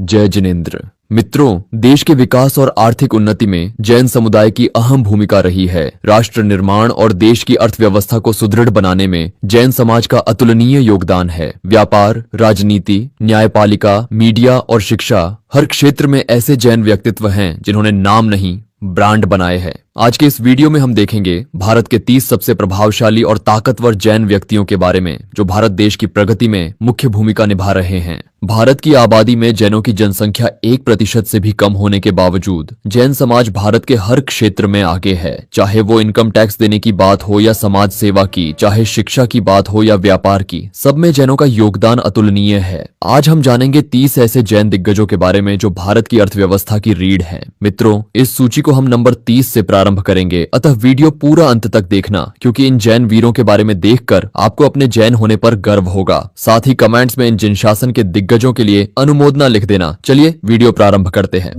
जय जिनेंद्र। मित्रों, देश के विकास और आर्थिक उन्नति में जैन समुदाय की अहम भूमिका रही है। राष्ट्र निर्माण और देश की अर्थव्यवस्था को सुदृढ़ बनाने में जैन समाज का अतुलनीय योगदान है। व्यापार, राजनीति, न्यायपालिका, मीडिया और शिक्षा, हर क्षेत्र में ऐसे जैन व्यक्तित्व हैं जिन्होंने नाम नहीं ब्रांड बनाए हैं। आज के इस वीडियो में हम देखेंगे भारत के 30 सबसे प्रभावशाली और ताकतवर जैन व्यक्तियों के बारे में जो भारत देश की प्रगति में मुख्य भूमिका निभा रहे हैं। भारत की आबादी में जैनों की जनसंख्या 1% से भी कम होने के बावजूद जैन समाज भारत के हर क्षेत्र में आगे है। चाहे वो इनकम टैक्स देने की बात हो या समाज सेवा की, चाहे शिक्षा की बात हो या व्यापार की, सब में जैनों का योगदान अतुलनीय है। आज हम जानेंगे 30 ऐसे जैन दिग्गजों के बारे में जो भारत की अर्थव्यवस्था की रीढ़ हैं। मित्रों, इस सूची को हम नंबर 30 से प्रारंभ करेंगे, अतः वीडियो पूरा अंत तक देखना, क्योंकि इन जैन वीरों के बारे में देखकर आपको अपने जैन होने पर गर्व होगा। साथ ही कमेंट्स में इन जिन शासन के दिग्गजों के लिए अनुमोदना लिख देना। चलिए वीडियो प्रारंभ करते हैं।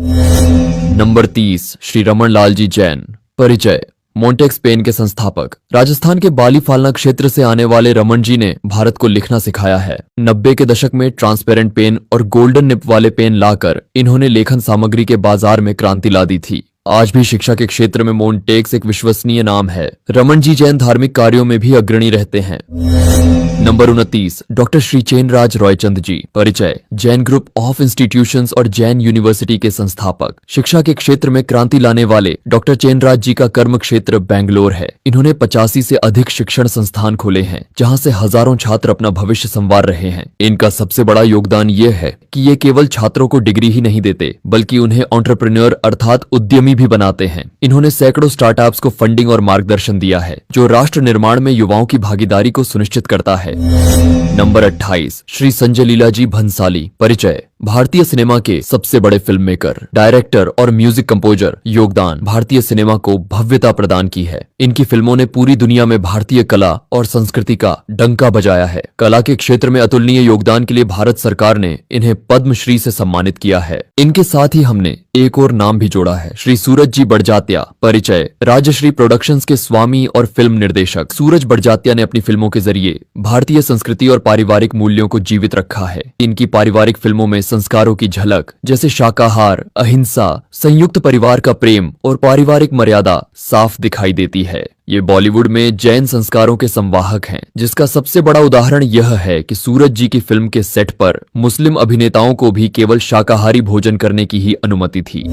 नंबर 30, श्री रमन लाल जी जैन। परिचय: मोंटेक्स पेन के संस्थापक। राजस्थान के बाली फालना क्षेत्र से आने वाले रमन जी ने भारत को लिखना सिखाया है। 90 के दशक में ट्रांसपेरेंट पेन और गोल्डन निप वाले पेन लाकर इन्होंने लेखन सामग्री के बाजार में क्रांति ला दी थी। आज भी शिक्षा के क्षेत्र में मोंटेक्स एक विश्वसनीय नाम है। रमन जी जैन धार्मिक कार्यों में भी अग्रणी रहते हैं। नंबर 29, डॉक्टर श्री चेनराज रॉयचंद जी। परिचय: जैन ग्रुप ऑफ इंस्टीट्यूशंस और जैन यूनिवर्सिटी के संस्थापक। शिक्षा के क्षेत्र में क्रांति लाने वाले डॉक्टर चेनराज जी का कर्म क्षेत्र बेंगलोर है। इन्होंने 85 से अधिक शिक्षण संस्थान खोले हैं, जहां से हजारों छात्र अपना भविष्य संवार रहे हैं। इनका सबसे बड़ा योगदान ये है कि ये केवल छात्रों को डिग्री ही नहीं देते, बल्कि उन्हें एंटरप्रेन्योर अर्थात उद्यमी भी बनाते हैं। इन्होंने सैकड़ों स्टार्टअप्स को फंडिंग और मार्गदर्शन दिया है, जो राष्ट्र निर्माण में युवाओं की भागीदारी को सुनिश्चित करता है। नंबर 28, श्री संजय लीला जी भंसाली। परिचय: भारतीय सिनेमा के सबसे बड़े फिल्म मेकर, डायरेक्टर और म्यूजिक कंपोजर। योगदान: भारतीय सिनेमा को भव्यता प्रदान की है। इनकी फिल्मों ने पूरी दुनिया में भारतीय कला और संस्कृति का डंका बजाया है। कला के क्षेत्र में अतुलनीय योगदान के लिए भारत सरकार ने इन्हें पद्मश्री से सम्मानित किया है। इनके साथ ही हमने एक और नाम भी जोड़ा है, श्री सूरज जी बड़जात्या। परिचय: राजश्री प्रोडक्शंस के स्वामी और फिल्म निर्देशक सूरज बड़जात्या ने अपनी फिल्मों के जरिए भारतीय संस्कृति और पारिवारिक मूल्यों को जीवित रखा है। इनकी पारिवारिक फिल्मों में संस्कारों की झलक, जैसे शाकाहार, अहिंसा, संयुक्त परिवार का प्रेम और पारिवारिक मर्यादा साफ दिखाई देती है। ये बॉलीवुड में जैन संस्कारों के संवाहक हैं, जिसका सबसे बड़ा उदाहरण यह है कि सूरज जी की फिल्म के सेट पर मुस्लिम अभिनेताओं को भी केवल शाकाहारी भोजन करने की ही अनुमति थी।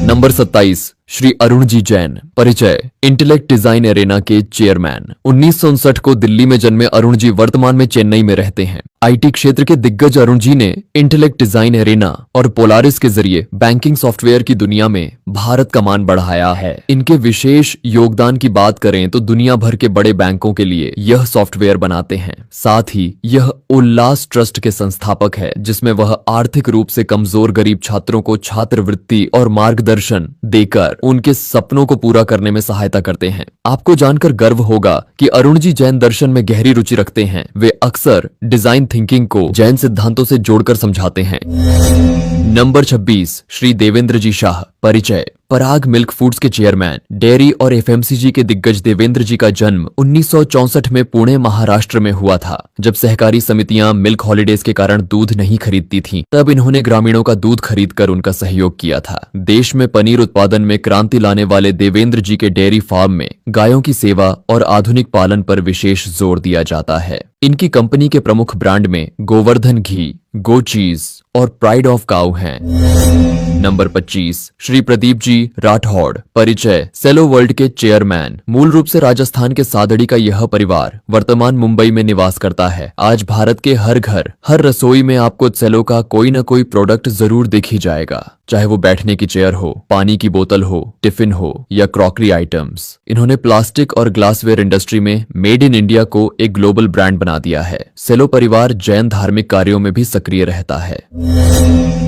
नंबर 27, श्री अरुण जी जैन। परिचय: इंटेलेक्ट डिजाइन एरेना के चेयरमैन। 1959 को दिल्ली में जन्मे अरुण जी वर्तमान में चेन्नई में रहते हैं। आईटी क्षेत्र के दिग्गज अरुण जी ने इंटेलेक्ट डिजाइन एरेना और पोलारिस के जरिए बैंकिंग सॉफ्टवेयर की दुनिया में भारत का मान बढ़ाया है। इनके विशेष योगदान की बात करें तो दुनिया भर के बड़े बैंकों के लिए यह सॉफ्टवेयर बनाते हैं। साथ ही यह उल्लास ट्रस्ट के संस्थापक है, जिसमें वह आर्थिक रूप से कमजोर गरीब छात्रों को छात्रवृत्ति और मार्गदर्शन देकर उनके सपनों को पूरा करने में सहायता करते हैं। आपको जानकर गर्व होगा कि अरुण जी जैन दर्शन में गहरी रुचि रखते हैं। वे अक्सर डिजाइन थिंकिंग को जैन सिद्धांतों से जोड़कर समझाते हैं। नंबर 26, श्री देवेंद्र जी शाह। परिचय: पराग मिल्क फूड्स के चेयरमैन। डेयरी और एफएमसीजी के दिग्गज देवेंद्र जी का जन्म 1964 में पुणे, महाराष्ट्र में हुआ था। जब सहकारी समितियां मिल्क हॉलिडेज के कारण दूध नहीं खरीदती थीं, तब इन्होंने ग्रामीणों का दूध खरीदकर उनका सहयोग किया था। देश में पनीर उत्पादन में क्रांति लाने वाले देवेंद्र जी के डेयरी फार्म में गायों की सेवा और आधुनिक पालन पर विशेष जोर दिया जाता है। इनकी कंपनी के प्रमुख ब्रांड में गोवर्धन घी, गो चीज और प्राइड ऑफ काउ हैं। नंबर 25, श्री प्रदीप जी राठौड़। परिचय: सेलो वर्ल्ड के चेयरमैन। मूल रूप से राजस्थान के सादड़ी का यह परिवार वर्तमान मुंबई में निवास करता है। आज भारत के हर घर, हर रसोई में आपको सेलो का कोई न कोई प्रोडक्ट जरूर दिख ही जाएगा, चाहे वो बैठने की चेयर हो, पानी की बोतल हो, टिफिन हो या क्रॉकरी आइटम्स। इन्होंने प्लास्टिक और ग्लासवेयर इंडस्ट्री में मेड इन इंडिया को एक ग्लोबल ब्रांड बना दिया है। सेलो परिवार जैन धार्मिक कार्यों में भी सक्रिय रहता है।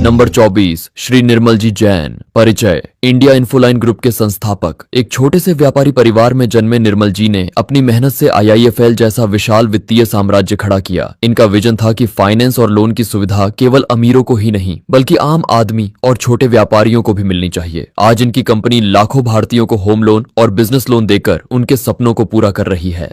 नंबर 24, श्री निर्मल जी जैन। परिचय: इंडिया इन्फोलाइन ग्रुप के संस्थापक। एक छोटे से व्यापारी परिवार में जन्मे निर्मल जी ने अपनी मेहनत से IIFL जैसा विशाल वित्तीय साम्राज्य खड़ा किया। इनका विजन था कि फाइनेंस और लोन की सुविधा केवल अमीरों को ही नहीं, बल्कि आम आदमी और छोटे व्यापारियों को भी मिलनी चाहिए। आज इनकी कंपनी लाखों भारतीयों को होम लोन और बिजनेस लोन देकर उनके सपनों को पूरा कर रही है।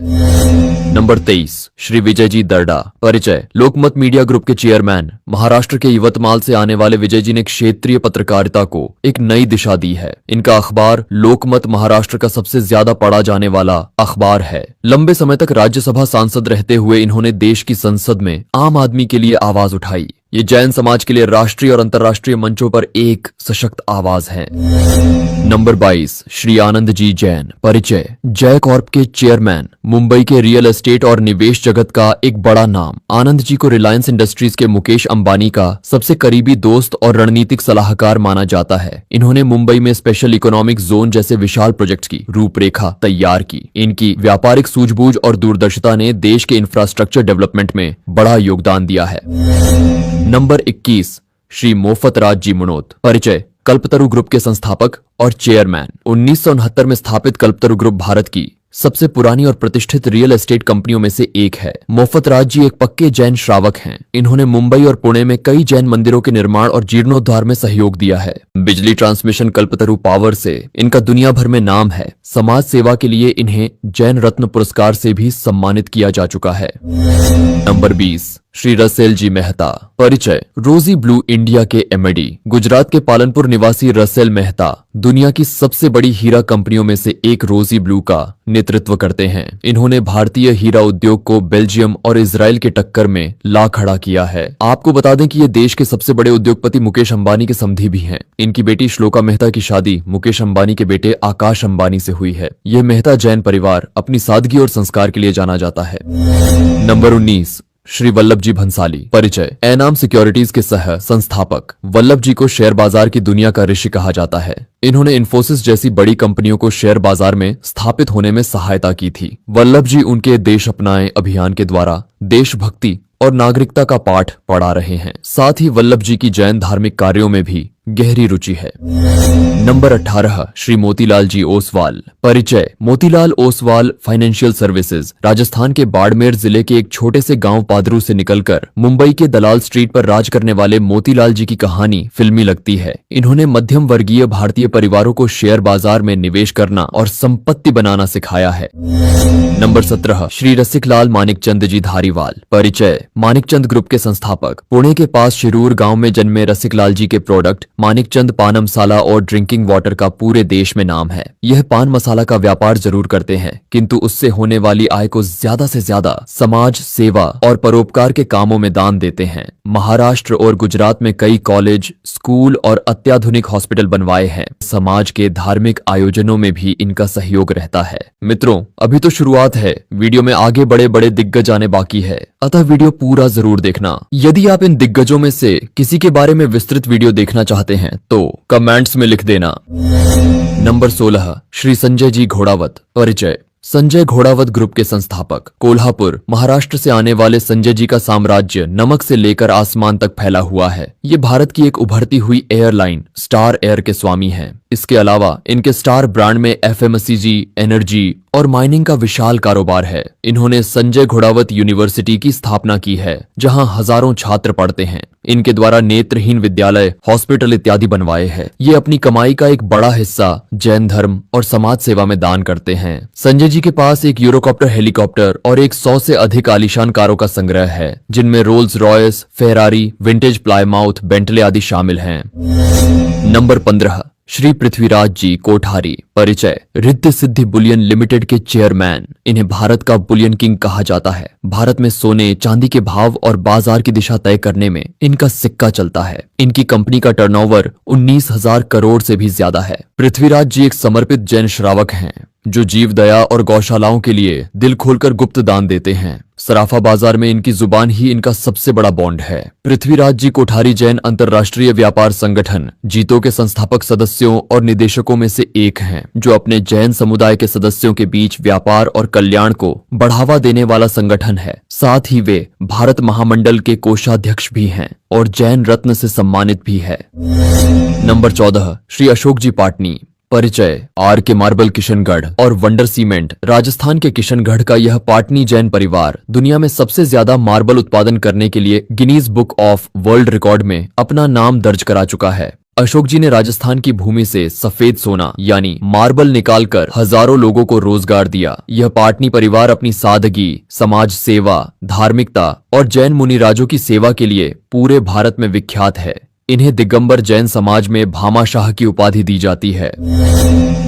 नंबर 23, श्री विजय जी दर्डा। परिचय: लोकमत मीडिया ग्रुप के चेयरमैन। महाराष्ट्र के यवतमाल से आने वाले विजय जी ने क्षेत्रीय पत्रकारिता को एक नई दिशा दी है। इनका अखबार लोकमत महाराष्ट्र का सबसे ज्यादा पढ़ा जाने वाला अखबार है। लंबे समय तक राज्यसभा सांसद रहते हुए इन्होंने देश की संसद में आम आदमी के लिए आवाज उठाई। ये जैन समाज के लिए राष्ट्रीय और अंतर्राष्ट्रीय मंचों पर एक सशक्त आवाज है। नंबर 22, श्री आनंद जी जैन। परिचय, जय कॉर्प के चेयरमैन, मुंबई के रियल एस्टेट और निवेश जगत का एक बड़ा नाम। आनंद जी को रिलायंस इंडस्ट्रीज के मुकेश अंबानी का सबसे करीबी दोस्त और रणनीतिक सलाहकार माना जाता है। इन्होंने मुंबई में स्पेशल इकोनॉमिक जोन जैसे विशाल प्रोजेक्ट्स की रूपरेखा तैयार की। इनकी व्यापारिक सूझबूझ और दूरदर्शिता ने देश के इंफ्रास्ट्रक्चर डेवलपमेंट में बड़ा योगदान दिया है। नंबर 21, श्री मोफत राज जी मुनोत। परिचय, कल्पतरु ग्रुप के संस्थापक और चेयरमैन। 1969 में स्थापित कल्पतरु ग्रुप भारत की सबसे पुरानी और प्रतिष्ठित रियल एस्टेट कंपनियों में से एक है। मोफत राज जी एक पक्के जैन श्रावक हैं। इन्होंने मुंबई और पुणे में कई जैन मंदिरों के निर्माण और जीर्णोद्धार में सहयोग दिया है। बिजली ट्रांसमिशन कल्पतरु पावर से इनका दुनिया भर में नाम है। समाज सेवा के लिए इन्हें जैन रत्न पुरस्कार से भी सम्मानित किया जा चुका है। नंबर 20, श्री रसेल जी मेहता। परिचय, रोजी ब्लू इंडिया के एमडी, गुजरात के पालनपुर निवासी रसेल मेहता दुनिया की सबसे बड़ी हीरा कंपनियों में से एक रोजी ब्लू का नेतृत्व करते हैं। इन्होंने भारतीय हीरा उद्योग को बेल्जियम और इजराइल के टक्कर में ला खड़ा किया है। आपको बता दें कि ये देश के सबसे बड़े उद्योगपति मुकेश अंबानी के समधी भी हैं। इनकी बेटी श्लोका मेहता की शादी मुकेश अंबानी के बेटे आकाश अंबानी से हुई है। यह मेहता जैन परिवार अपनी सादगी और संस्कार के लिए जाना जाता है। नंबर 19, श्री वल्लभ जी भंसाली। परिचय, एनाम सिक्योरिटीज के सह संस्थापक। वल्लभ जी को शेयर बाजार की दुनिया का ऋषि कहा जाता है। इन्होंने इन्फोसिस जैसी बड़ी कंपनियों को शेयर बाजार में स्थापित होने में सहायता की थी। वल्लभ जी उनके देश अपनाए अभियान के द्वारा देशभक्ति और नागरिकता का पाठ पढ़ा रहे हैं। साथ ही वल्लभ जी की जैन धार्मिक कार्यों में भी गहरी रुचि है। नंबर 18, श्री मोतीलाल जी ओसवाल। परिचय, मोतीलाल ओसवाल फाइनेंशियल सर्विसेज राजस्थान के बाड़मेर जिले के एक छोटे से गांव पादरू से निकलकर मुंबई के दलाल स्ट्रीट पर राज करने वाले मोतीलाल जी की कहानी फिल्मी लगती है। इन्होंने मध्यम वर्गीय भारतीय परिवारों को शेयर बाजार में निवेश करना और संपत्ति बनाना सिखाया है। नंबर 17, श्री रसिकलाल मानिकचंद जी धारीवाल। परिचय, मानिकचंद ग्रुप के संस्थापक। पुणे के पास शिरूर गांव में जन्मे रसिकलाल जी के प्रोडक्ट मानिकचंद पान मसाला और ड्रिंकिंग वाटर का पूरे देश में नाम है। यह पान मसाला का व्यापार जरूर करते हैं, किंतु उससे होने वाली आय को ज्यादा से ज्यादा समाज सेवा और परोपकार के कामों में दान देते हैं। महाराष्ट्र और गुजरात में कई कॉलेज, स्कूल और अत्याधुनिक हॉस्पिटल बनवाए हैं। समाज के धार्मिक आयोजनों में भी इनका सहयोग रहता है। मित्रों, अभी तो शुरुआत है, वीडियो में आगे बड़े बड़े दिग्गज आने बाकी है, अतः वीडियो पूरा जरूर देखना। यदि आप इन दिग्गजों में से किसी के बारे में विस्तृत वीडियो देखना चाहते हैं तो कमेंट्स में लिख देना। नंबर 16, श्री संजय जी घोड़ावत। परिचय, संजय घोड़ावत ग्रुप के संस्थापक। कोल्हापुर महाराष्ट्र से आने वाले संजय जी का साम्राज्य नमक से लेकर आसमान तक फैला हुआ है। ये भारत की एक उभरती हुई एयरलाइन स्टार एयर के स्वामी हैं। इसके अलावा इनके स्टार ब्रांड में एफएमसीजी, एनर्जी और माइनिंग का विशाल कारोबार है। इन्होंने संजय घोड़ावत यूनिवर्सिटी की स्थापना की है, जहां हजारों छात्र पढ़ते हैं। इनके द्वारा नेत्रहीन विद्यालय, हॉस्पिटल इत्यादि बनवाए हैं। ये अपनी कमाई का एक बड़ा हिस्सा जैन धर्म और समाज सेवा में दान करते हैं। संजय जी के पास एक यूरोकॉप्टर हेलीकॉप्टर और एक 100 से अधिक आलीशान कारों का संग्रह है, जिनमें Rolls Royce, Ferrari, vintage Plymouth, Bentley आदि शामिल हैं। नंबर 15, श्री पृथ्वीराज जी कोठारी। परिचय, रिद्धि सिद्धि बुलियन लिमिटेड के चेयरमैन। इन्हें भारत का बुलियन किंग कहा जाता है। भारत में सोने चांदी के भाव और बाजार की दिशा तय करने में इनका सिक्का चलता है। इनकी कंपनी का टर्नओवर 19,000 करोड़ से भी ज्यादा है। पृथ्वीराज जी एक समर्पित जैन श्रावक हैं, जो जीव दया और गौशालाओं के लिए दिल खोलकर गुप्त दान देते हैं। सराफा बाजार में इनकी जुबान ही इनका सबसे बड़ा बॉन्ड है। पृथ्वीराज जी कोठारी जैन अंतर्राष्ट्रीय व्यापार संगठन जीतो के संस्थापक सदस्यों और निदेशकों में से एक हैं, जो अपने जैन समुदाय के सदस्यों के बीच व्यापार और कल्याण को बढ़ावा देने वाला संगठन है। साथ ही वे भारत महामंडल के कोषाध्यक्ष भी हैं और जैन रत्न से सम्मानित भी है। नंबर 14, श्री अशोक जी पाटनी। परिचय, आर के मार्बल किशनगढ़ और वंडर सीमेंट राजस्थान के किशनगढ़ का यह पाटनी जैन परिवार दुनिया में सबसे ज्यादा मार्बल उत्पादन करने के लिए Guinness book of world record में अपना नाम दर्ज करा चुका है। अशोक जी ने राजस्थान की भूमि से सफेद सोना यानी मार्बल निकालकर हजारों लोगों को रोजगार दिया। यह पाटनी परिवार अपनी सादगी, समाज सेवा, धार्मिकता और जैन मुनि राजों की सेवा के लिए पूरे भारत में विख्यात है। इन्हें दिगंबर जैन समाज में भामाशाह की उपाधि दी जाती है।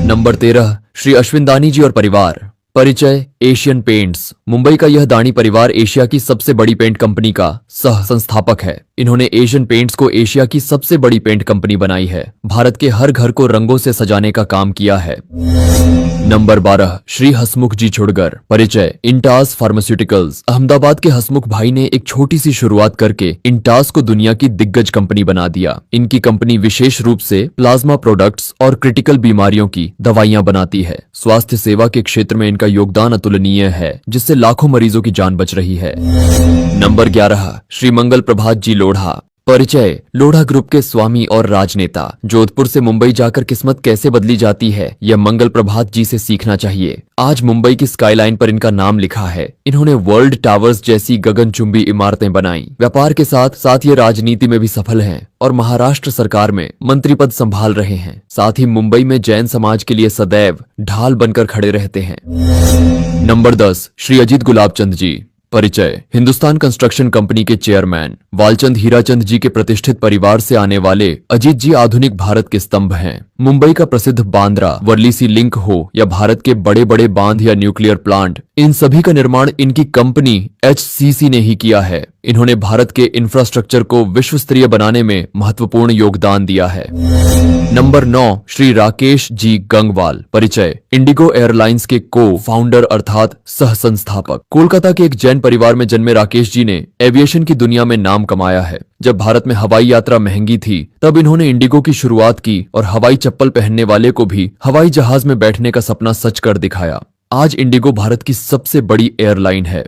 नंबर 13, श्री अश्विनदानी जी और परिवार। परिचय, एशियन पेंट्स। मुंबई का यह दानी परिवार एशिया की सबसे बड़ी पेंट कंपनी का सह संस्थापक है। इन्होंने एशियन पेंट्स को एशिया की सबसे बड़ी पेंट कंपनी बनाई है। भारत के हर घर को रंगों से सजाने का काम किया है। नंबर 12, श्री हसमुख जी छुड़गर। परिचय, इंटास फार्मास्यूटिकल्स। अहमदाबाद के हसमुख भाई ने एक छोटी सी शुरुआत करके इंटास को दुनिया की दिग्गज कंपनी बना दिया। इनकी कंपनी विशेष रूप से प्लाज्मा प्रोडक्ट्स और क्रिटिकल बीमारियों की दवाइयां बनाती है। स्वास्थ्य सेवा के क्षेत्र में इनका योगदान अतुलनीय है, जिससे लाखों मरीजों की जान बच रही है। नंबर 11, श्री मंगल प्रभात जी लोढ़ा। परिचय, लोढ़ा ग्रुप के स्वामी और राजनेता। जोधपुर से मुंबई जाकर किस्मत कैसे बदली जाती है, यह मंगल प्रभात जी से सीखना चाहिए। आज मुंबई की स्काईलाइन पर इनका नाम लिखा है। इन्होंने वर्ल्ड टावर्स जैसी गगनचुंबी इमारतें बनाई। व्यापार के साथ साथ ये राजनीति में भी सफल हैं और महाराष्ट्र सरकार में मंत्री पद संभाल रहे हैं। साथ ही मुंबई में जैन समाज के लिए सदैव ढाल बनकर खड़े रहते हैं। नंबर 10, श्री अजीत गुलाबचंद जी। परिचय, हिंदुस्तान कंस्ट्रक्शन कंपनी के चेयरमैन। वालचंद हीराचंद जी के प्रतिष्ठित परिवार से आने वाले अजीत जी आधुनिक भारत के स्तंभ हैं। मुंबई का प्रसिद्ध बांद्रा वर्ली सी लिंक हो या भारत के बड़े बड़े बांध या न्यूक्लियर प्लांट, इन सभी का निर्माण इनकी कंपनी HCC ने ही किया है। इन्होंने भारत के इंफ्रास्ट्रक्चर को विश्व स्तरीय बनाने में महत्वपूर्ण योगदान दिया है। नंबर 9, श्री राकेश जी गंगवाल। परिचय, इंडिगो एयरलाइंस के को फाउंडर अर्थात सह संस्थापक। कोलकाता के एक जैन परिवार में जन्मे राकेश जी ने एविएशन की दुनिया में नाम कमाया है। जब भारत में हवाई यात्रा महंगी थी, तब इन्होंने इंडिगो की शुरुआत की और हवाई चप्पल पहनने वाले को भी हवाई जहाज में बैठने का सपना सच कर दिखाया। आज इंडिगो भारत की सबसे बड़ी एयरलाइन है।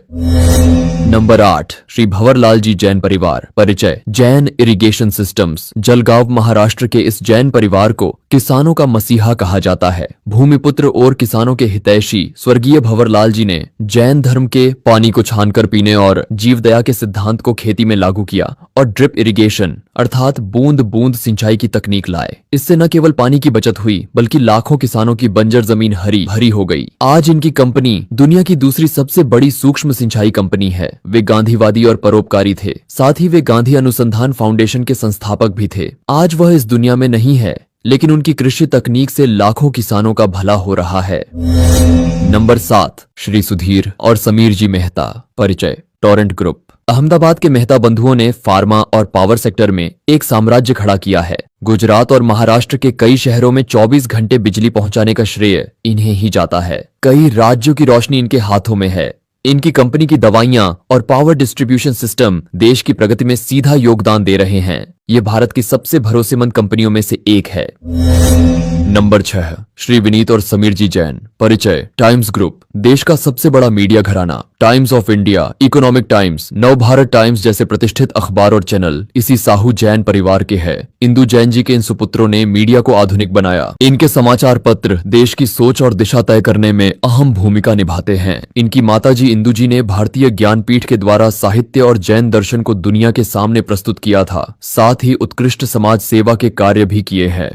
नंबर 8, श्री भंवरलाल जी जैन परिवार। परिचय, जैन इरिगेशन सिस्टम्स। जलगांव महाराष्ट्र के इस जैन परिवार को किसानों का मसीहा कहा जाता है। भूमिपुत्र और किसानों के हितैषी स्वर्गीय भंवरलाल जी ने जैन धर्म के पानी को छानकर पीने और जीवदया के सिद्धांत को खेती में लागू किया और ड्रिप इरिगेशन अर्थात बूंद बूंद सिंचाई की तकनीक लाए। इससे न केवल पानी की बचत हुई, बल्कि लाखों किसानों की बंजर जमीन हरी भरी हो गई। आज इनकी कंपनी दुनिया की दूसरी सबसे बड़ी सूक्ष्म सिंचाई कंपनी है। वे गांधीवादी और परोपकारी थे। साथ ही वे गांधी अनुसंधान फाउंडेशन के संस्थापक भी थे। आज वह इस दुनिया में नहीं है, लेकिन उनकी कृषि तकनीक से लाखों किसानों का भला हो रहा है। नंबर 7, श्री सुधीर और समीर जी मेहता। परिचय, टोरेंट ग्रुप। अहमदाबाद के मेहता बंधुओं ने फार्मा और पावर सेक्टर में एक साम्राज्य खड़ा किया है। गुजरात और महाराष्ट्र के कई शहरों में 24 घंटे बिजली पहुंचाने का श्रेय इन्हें ही जाता है। कई राज्यों की रोशनी इनके हाथों में है। इनकी कंपनी की दवाइयां और पावर डिस्ट्रीब्यूशन सिस्टम देश की प्रगति में सीधा योगदान दे रहे हैं। ये भारत की सबसे भरोसेमंद कंपनियों में से एक है। नंबर 6, श्री विनीत और समीर जी जैन। परिचय, टाइम्स ग्रुप। देश का सबसे बड़ा मीडिया घराना। Times of India, economic times, Navbharat times जैसे प्रतिष्ठित अखबार और चैनल इसी साहू जैन परिवार के हैं। इंदु जैन जी के इन सुपुत्रों ने मीडिया को आधुनिक बनाया। इनके समाचार पत्र देश की सोच और दिशा तय करने में अहम भूमिका निभाते हैं। इनकी माताजी इंदु जी ने भारतीय ज्ञानपीठ के द्वारा साहित्य और जैन दर्शन को दुनिया के सामने प्रस्तुत किया था। साथ ही उत्कृष्ट समाज सेवा के कार्य भी किए हैं।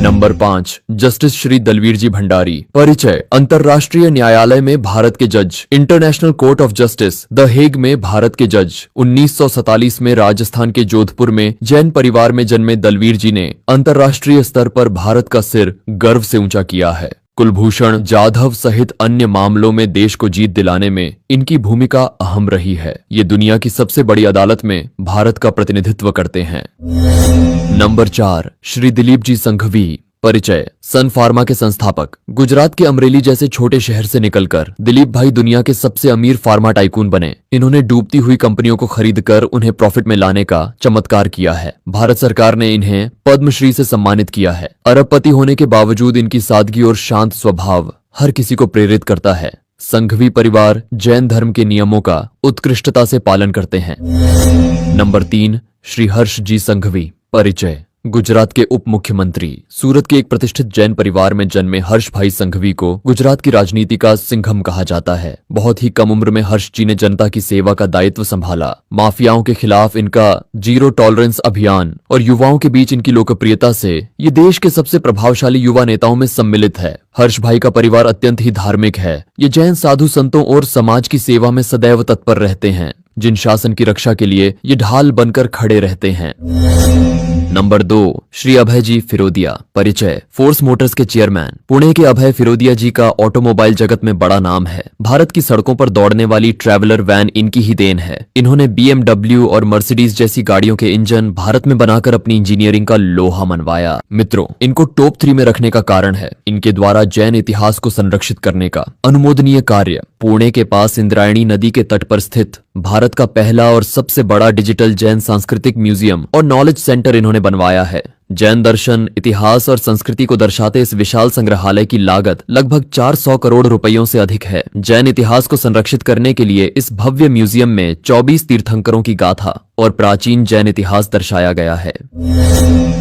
नंबर 5, जस्टिस श्री दलवीर जी भंडारी। परिचय, अंतर्राष्ट्रीय न्यायालय में भारत के जज, international court of justice the Hague में भारत के जज। 1947 में राजस्थान के जोधपुर में जैन परिवार में जन्मे दलवीर जी ने अंतर्राष्ट्रीय स्तर पर भारत का सिर गर्व से ऊंचा किया है। कुलभूषण जाधव सहित अन्य मामलों में देश को जीत दिलाने में इनकी भूमिका अहम रही है। ये दुनिया की सबसे बड़ी अदालत में भारत का प्रतिनिधित्व करते हैं। नंबर 4, श्री दिलीप जी संघवी। परिचय, सन फार्मा के संस्थापक। गुजरात के अमरेली जैसे छोटे शहर से निकलकर दिलीप भाई दुनिया के सबसे अमीर फार्मा टाइकून बने। इन्होंने डूबती हुई कंपनियों को खरीदकर उन्हें प्रॉफिट में लाने का चमत्कार किया है। भारत सरकार ने इन्हें पद्मश्री से सम्मानित किया है। अरबपति होने के बावजूद इनकी सादगी और शांत स्वभाव हर किसी को प्रेरित करता है। संघवी परिवार जैन धर्म के नियमों का उत्कृष्टता से पालन करते हैं। नंबर 3, श्री हर्ष जी संघवी। परिचय, गुजरात के उप मुख्यमंत्री सूरत के एक प्रतिष्ठित जैन परिवार में जन्मे हर्ष भाई संघवी को गुजरात की राजनीति का सिंघम कहा जाता है। बहुत ही कम उम्र में हर्ष जी ने जनता की सेवा का दायित्व संभाला। माफियाओं के खिलाफ इनका जीरो टॉलरेंस अभियान और युवाओं के बीच इनकी लोकप्रियता से ये देश के सबसे प्रभावशाली युवा नेताओं में सम्मिलित है। हर्ष भाई का परिवार अत्यंत ही धार्मिक है। ये जैन साधु संतों और समाज की सेवा में सदैव तत्पर रहते हैं, जिन शासन की रक्षा के लिए ये ढाल बनकर खड़े रहते हैं। नंबर 2, श्री अभय जी फिरोदिया। परिचय, फोर्स मोटर्स के चेयरमैन। पुणे के अभय फिरोदिया जी का ऑटोमोबाइल जगत में बड़ा नाम है। भारत की सड़कों पर दौड़ने वाली ट्रैवलर वैन इनकी ही देन है। इन्होंने BMW और मर्सिडीज जैसी गाड़ियों के इंजन भारत में बनाकर अपनी इंजीनियरिंग का लोहा मनवाया। मित्रों, इनको टॉप 3 में रखने का कारण है इनके द्वारा जैन इतिहास को संरक्षित करने का अनुमोदनीय कार्य। पुणे के पास इंद्रायणी नदी के तट पर स्थित भारत का पहला और सबसे बड़ा डिजिटल जैन सांस्कृतिक म्यूजियम और नॉलेज सेंटर इन्होंने बनवाया है। जैन दर्शन, इतिहास और संस्कृति को दर्शाते इस विशाल संग्रहालय की लागत लगभग 400 करोड़ रुपयों से अधिक है। जैन इतिहास को संरक्षित करने के लिए इस भव्य म्यूजियम में 24 तीर्थंकरों की गाथा और प्राचीन जैन इतिहास दर्शाया गया है।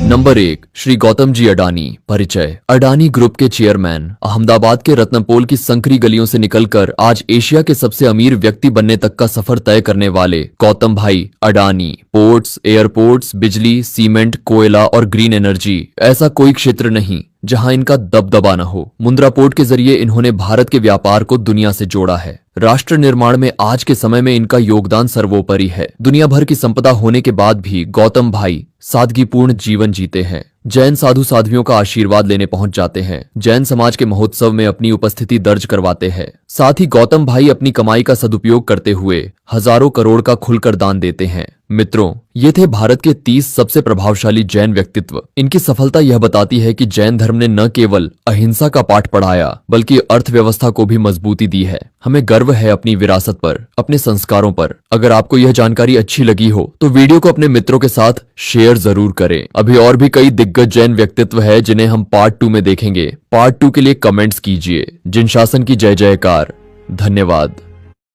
नंबर 1, श्री गौतम जी अडानी। परिचय, अडानी ग्रुप के चेयरमैन। अहमदाबाद के रत्नपोल की संकरी गलियों से निकलकर आज एशिया के सबसे अमीर व्यक्ति बनने तक का सफर तय करने वाले गौतम भाई अडानी पोर्ट्स, एयरपोर्ट्स, बिजली, सीमेंट, कोयला और ग्रीन एनर्जी, ऐसा कोई क्षेत्र नहीं जहां इनका दबदबा न हो। मुंद्रा पोर्ट के जरिए इन्होंने भारत के व्यापार को दुनिया से जोड़ा है। राष्ट्र निर्माण में आज के समय में इनका योगदान सर्वोपरि है। दुनिया भर की संपदा होने के बाद भी गौतम भाई सादगीपूर्ण जीवन जीते हैं। जैन साधु साध्वियों का आशीर्वाद लेने पहुंच जाते हैं। जैन समाज के महोत्सव में अपनी उपस्थिति दर्ज करवाते हैं। साथ ही गौतम भाई अपनी कमाई का सदुपयोग करते हुए हजारों करोड़ का खुलकर दान देते हैं। मित्रों, ये थे भारत के 30 सबसे प्रभावशाली जैन व्यक्तित्व। इनकी सफलता यह बताती है कि जैन धर्म ने न केवल अहिंसा का पाठ पढ़ाया बल्कि अर्थव्यवस्था को भी मजबूती दी है। हमें गर्व है अपनी विरासत पर, अपने संस्कारों पर। अगर आपको यह जानकारी अच्छी लगी हो तो वीडियो को अपने मित्रों के साथ शेयर जरूर करें। अभी और भी कई दिग्गज जैन व्यक्तित्व है जिन्हें हम पार्ट 2 में देखेंगे। पार्ट 2 के लिए कमेंट्स कीजिए। जिन शासन की जय जयकार। धन्यवाद।